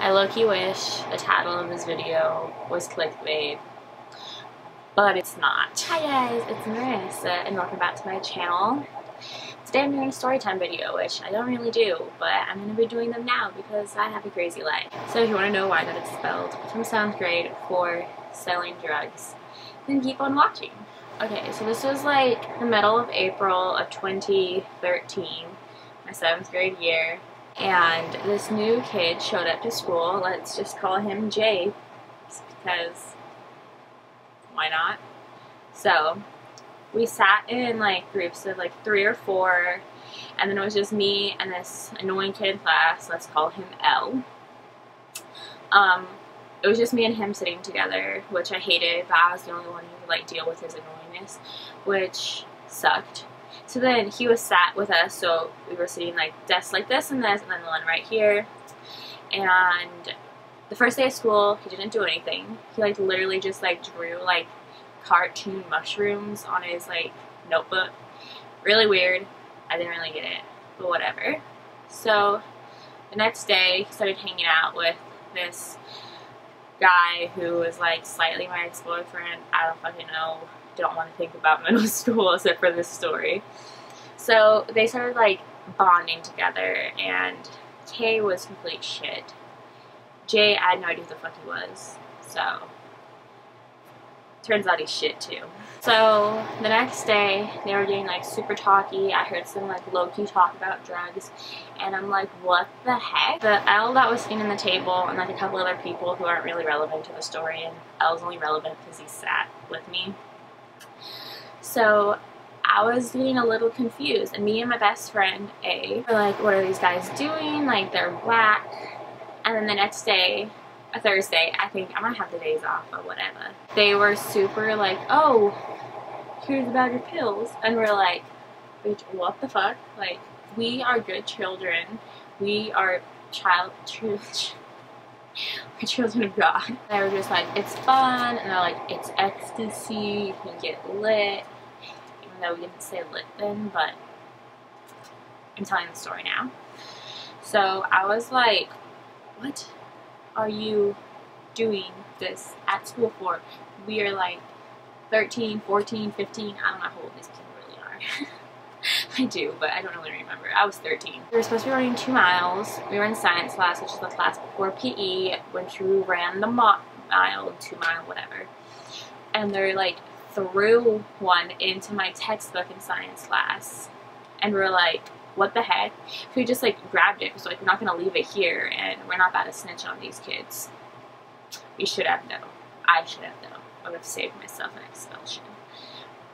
I low-key wish the title of this video was clickbait, but it's not. Hi guys, it's Marissa and welcome back to my channel. Today I'm doing a storytime video, which I don't really do, but I'm going to be doing them now because I have a crazy life. So if you want to know why I got expelled from 7th grade for selling drugs, then keep on watching. Okay, so this was like the middle of April of 2013, my 7th grade year, and this new kid showed up to school. Let's just call him Jay, because why not? So we sat in like groups of like 3 or 4, and then it was just me and this annoying kid in class. Let's call him L. It was just me and him sitting together, which I hated, but I was the only one who could like deal with his annoyingness, which sucked. So then he was sat with us, so we were sitting like desks like this, and then the one right here. And the first day of school, he didn't do anything. He like literally just like drew like cartoon mushrooms on his like notebook. Really weird. I didn't really get it, but whatever. So the next day, he started hanging out with this guy who was like slightly my ex-boyfriend. I don't fucking know. Don't want to think about middle school except for this story. So they started like bonding together, and K was complete shit. Jay, I had no idea who the fuck he was. So turns out he's shit too. So the next day they were getting like super talky. I heard some like low-key talk about drugs, and I'm like, what the heck? The L that was sitting in the table and like a couple other people who aren't really relevant to the story, and L's only relevant because he sat with me. So I was getting a little confused, and me and my best friend A were like, what are these guys doing? Like, they're whack. And then the next day, a Thursday, I think I might have the days off or whatever, they were super like, oh, here's a bag of pills. And we're like, bitch, what the fuck? Like, we are good children. We are we're children of God. They were just like, it's fun, and they're like, it's ecstasy, you can get lit. Even though we didn't say lit then, but I'm telling the story now. So I was like, what are you doing this at school for? We are like 13, 14, 15, I don't know how old these people really are. I do, but I don't really remember. I was 13. We were supposed to be running 2 miles. We were in science class, which is the class before PE, when we ran the mile, 2 mile, whatever. And they're like threw one into my textbook in science class. And we're like, what the heck? So we just like grabbed it. So like, we're not going to leave it here, and we're not about to snitch on these kids. We should have though. I should have though. I would have saved myself an expulsion.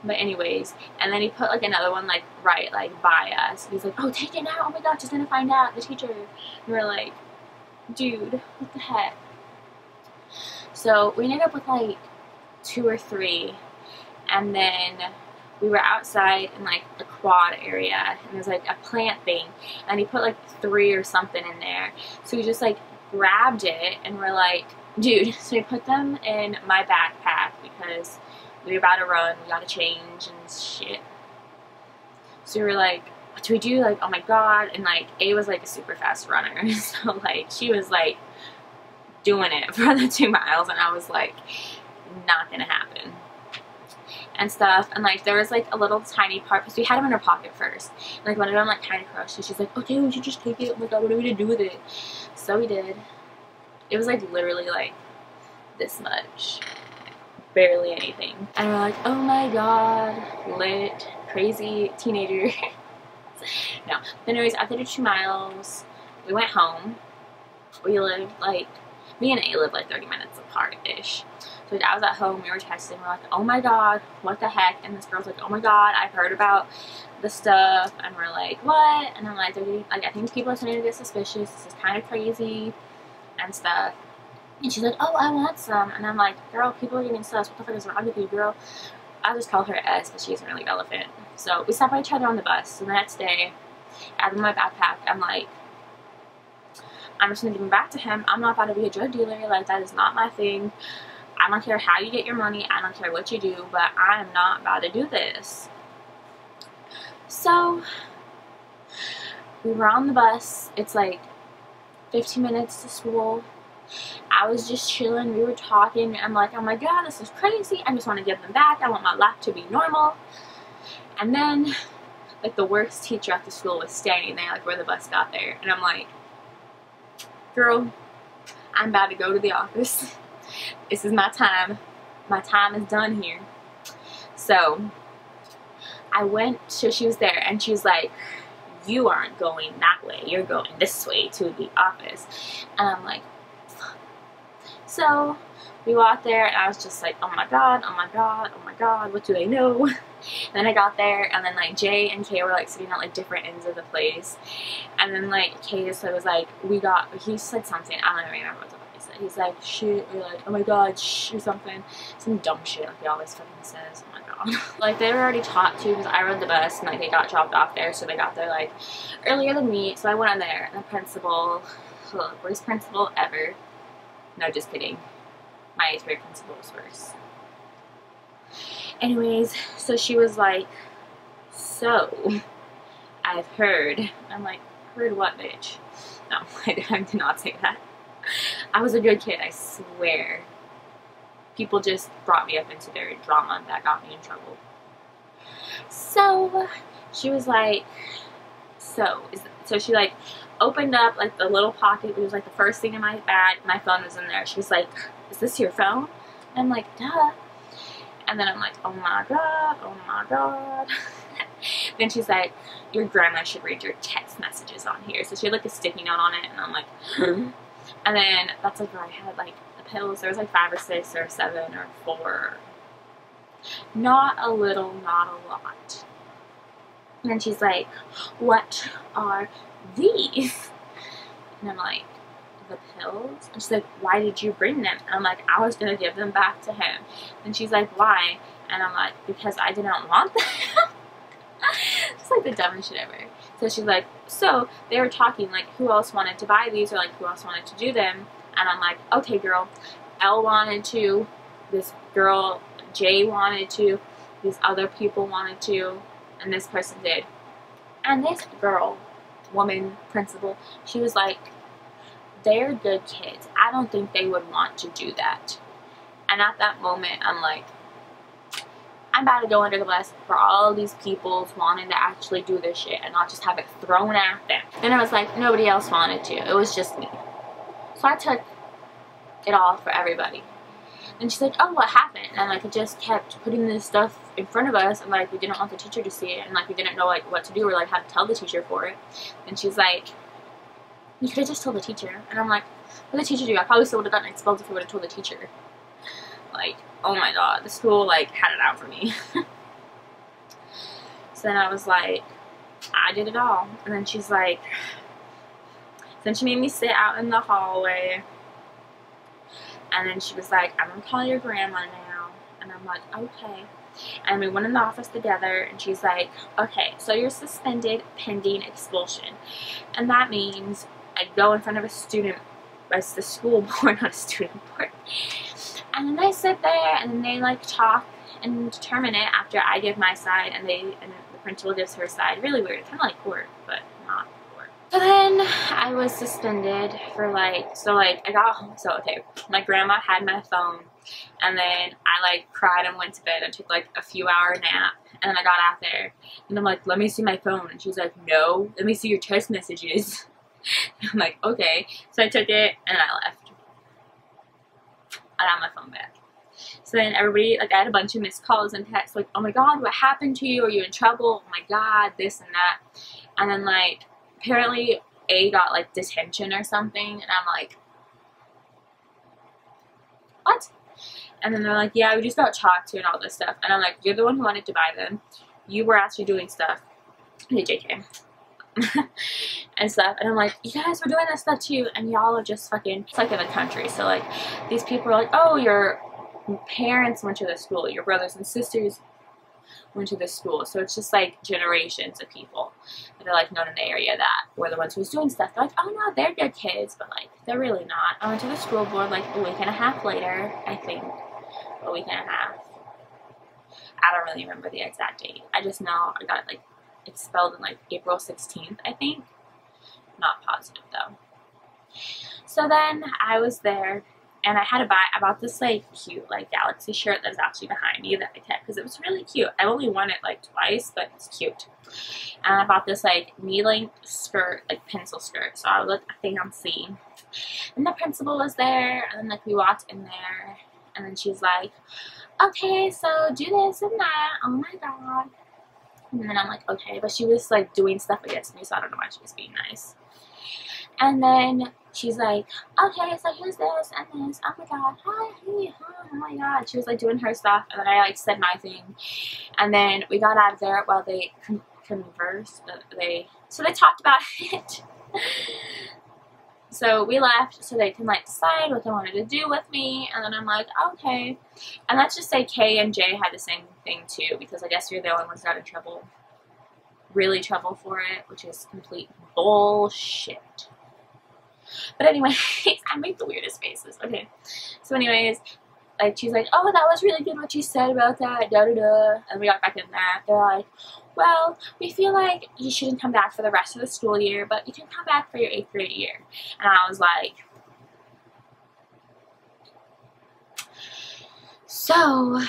But anyways, and then he put like another one like right like by us. He's like, oh, take it now. Oh my god, she's gonna find out, the teacher. And we're like, dude, what the heck? So we ended up with like 2 or 3, and then we were outside in like the quad area, and there's like a plant thing, and he put like 3 or something in there. So we just like grabbed it, and we're like, dude. So we put them in my backpack because we were about to run, we gotta change and shit. So we were like, what do we do? Like, oh my god. And like, A was like a super fast runner. So like, she was like doing it for the 2 miles, and I was like, not gonna happen. And stuff. And like, there was like a little tiny part, because we had them in our pocket first. And like, one of them like kind of crushed, and she's like, okay, we should just take it. Oh my god, what are we gonna do with it? So we did. It was like literally like this much. Barely anything. And we're like, oh my god, lit, crazy teenager. No. But anyways, after the 2 miles, we went home. We lived like, me and A lived like 30 minutes apart-ish. So I was at home, we were texting, we're like, oh my god, what the heck? And this girl's like, oh my god, I've heard about the stuff. And we're like, what? And I'm like, I think people are starting to get suspicious. This is kind of crazy and stuff. And she's like, oh, I want some. And I'm like, girl, people are getting sus. What the fuck is wrong with you, girl? I'll just call her S, but she isn't really relevant. So we stopped by each other on the bus. So the next day, I have in my backpack, I'm like, I'm just going to give them back to him. I'm not about to be a drug dealer. Like, that is not my thing. I don't care how you get your money. I don't care what you do. But I am not about to do this. So we were on the bus. It's like 15 minutes to school. I was just chilling, we were talking, I'm like, oh my god, this is crazy, I just want to give them back, I want my life to be normal. And then, like, the worst teacher at the school was standing there, like, where the bus got there, and I'm like, girl, I'm about to go to the office. This is my time is done here. So I went, so she was there, and she was like, you aren't going that way, you're going this way to the office. And I'm like, fuck. So we walked there, and I was just like, oh my god, oh my god, oh my god, what do they know? And then I got there, and then like Jay and Kay were like sitting at like different ends of the place, and then like Kay just was like, he said something, I don't even remember what the fuck he said. He's like, shit, or like, oh my god, shh, or something, some dumb shit like he always fucking says. Oh my god. Like, they were already taught to, because I rode the bus, and like they got dropped off there, so they got there like earlier than me. So I went on there, and the principal, worst principal ever. No, just kidding. My 8th grade principal was worse. Anyways, so she was like, so, I've heard. I'm like, heard what, bitch? No, I did not say that. I was a good kid, I swear. People just brought me up into their drama that got me in trouble. So, she was like, so she like opened up like the little pocket, it was like the first thing in my bag, my phone was in there. She was like, is this your phone? And I'm like, duh. And then I'm like, oh my god, oh my god. Then she's like, your grandma should read your text messages on here. So she had like a sticky note on it, and I'm like, and then that's like where I had like the pills. There was like 5 or 6 or 7 or 4. Not a little, not a lot. And then she's like, what are these? And I'm like, the pills? And she's like, why did you bring them? And I'm like, I was gonna give them back to him. And she's like, why? And I'm like, because I didn't want them. It's like the dumbest shit ever. So she's like, so they were talking like who else wanted to buy these, or like who else wanted to do them. And I'm like, okay girl, Elle wanted to, this girl Jay wanted to, these other people wanted to, and this person did. And this girl, woman, principal, she was like, they're good kids. I don't think they would want to do that. And at that moment, I'm like, I'm about to go under the bus for all these people wanting to actually do this shit and not just have it thrown at them. And I was like, nobody else wanted to. It was just me. So I took it all for everybody. And she's like, oh, what happened? And like, it just kept putting this stuff in front of us, and like, we didn't want the teacher to see it, and like, we didn't know like what to do or like how to tell the teacher for it. And she's like, you could have just told the teacher. And I'm like, what did the teacher do? I probably still would have gotten expelled if I would have told the teacher. Like, oh my god, the school like had it out for me. So then I was like, I did it all. And then she's like, then she made me sit out in the hallway. And then she was like, I'm gonna call your grandma now. And I'm like, okay. And we went in the office together, and she's like, okay, so you're suspended pending expulsion. And that means I go in front of a student, as the school board, not a student board. And then they sit there, and then they like talk and determine it after I give my side, and the principal gives her side. Really weird, kind of like court, but not court. So then I was suspended for like, so like I got home, so okay, my grandma had my phone, and then I like cried and went to bed and took like a few hour nap, and then I got out there, and I'm like, let me see my phone, and she's like, no, let me see your text messages. I'm like, okay. So I took it, and I left. I got my phone back. So then everybody, like, I had a bunch of missed calls and texts, like, oh my god, what happened to you? Are you in trouble? Oh my god, this and that. And then, like, apparently A got, like, detention or something, and I'm like, what? And then they're like, yeah, we just got talked to and all this stuff. And I'm like, you're the one who wanted to buy them. You were actually doing stuff. Hey, JK. And stuff, and I'm like, you guys were doing this stuff too, and y'all are just fucking, it's like in the country, so like, these people are like, oh, your parents went to this school, your brothers and sisters went to this school, so it's just like generations of people that are like known in the area that were the ones who was doing stuff. They're like, oh no, they're good kids, but like, they're really not. I went to the school board like a week and a half later, I think, a week and a half. I don't really remember the exact date. I just know I got like expelled in like April 16th, I think. Not positive though. So then I was there, and I bought this like cute like galaxy shirt that was actually behind me that I kept because it was really cute. I only worn it like twice, but it's cute. And I bought this like knee-length skirt, like pencil skirt, so I looked, I think I'm seeing. And the principal was there, and then like we walked in there, and then she's like, okay, so do this and that. Oh my god. And then I'm like, okay, but she was like doing stuff against me, so I don't know why she was being nice. And then she's like, okay, so here's this and this. Oh my god, hi, hey, hi, oh my god. She was like doing her stuff, and then I like said my thing. And then we got out of there while they conversed. So they talked about it. So we left so they can like decide what they wanted to do with me, and then I'm like, okay. And let's just say Kay and Jay had the same thing too, because I guess you're the only ones that got in trouble, really trouble for it, which is complete bullshit. But anyways, I make the weirdest faces. Okay. So anyways, like she's like, oh, that was really good what you said about that, da da da. And we got back in there. They're like, well, we feel like you shouldn't come back for the rest of the school year, but you can come back for your 8th grade year. And I was like, so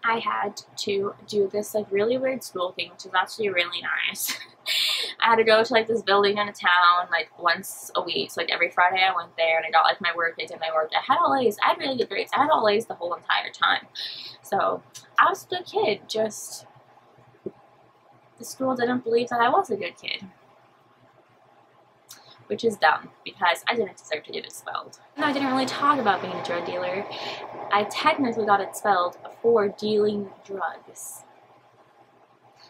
I had to do this like really weird school thing, which is actually really nice. I had to go to like this building in a town like once a week, so like every Friday I went there and I got like my work, I did my work, I had all A's, I had really good grades, I had all A's the whole entire time. So I was a good kid, just the school didn't believe that I was a good kid. Which is dumb, because I didn't deserve to get expelled. And I didn't really talk about being a drug dealer. I technically got expelled for dealing drugs.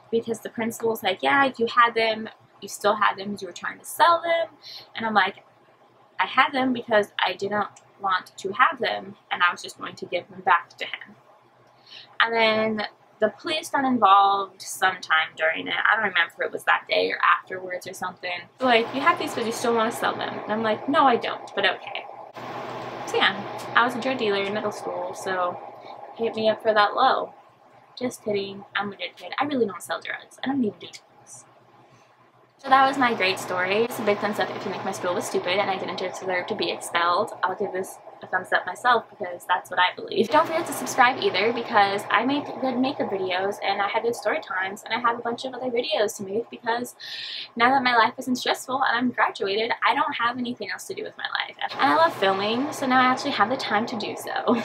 Because the principal was like, yeah, you had them, you still had them because you were trying to sell them. And I'm like, I had them because I didn't want to have them, and I was just going to give them back to him. And then the police got involved sometime during it. I don't remember if it was that day or afterwards or something. Like, you have these but you still want to sell them. And I'm like, no I don't, but okay. So yeah, I was a drug dealer in middle school, so hit me up for that low. Just kidding, I'm a good kid. I really don't sell drugs. I don't even do drugs. So that was my grade story. It's a big thumbs up if you think my school was stupid and I didn't deserve to be expelled. I'll give this a thumbs up myself because that's what I believe. Don't forget to subscribe either, because I make good makeup videos and I have good story times, and I have a bunch of other videos to make because now that my life isn't stressful and I'm graduated, I don't have anything else to do with my life. And I love filming, so now I actually have the time to do so.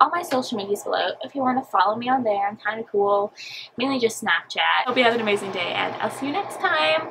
All my social medias below if you want to follow me on there. I'm kind of cool, mainly just Snapchat. Hope you have an amazing day, and I'll see you next time.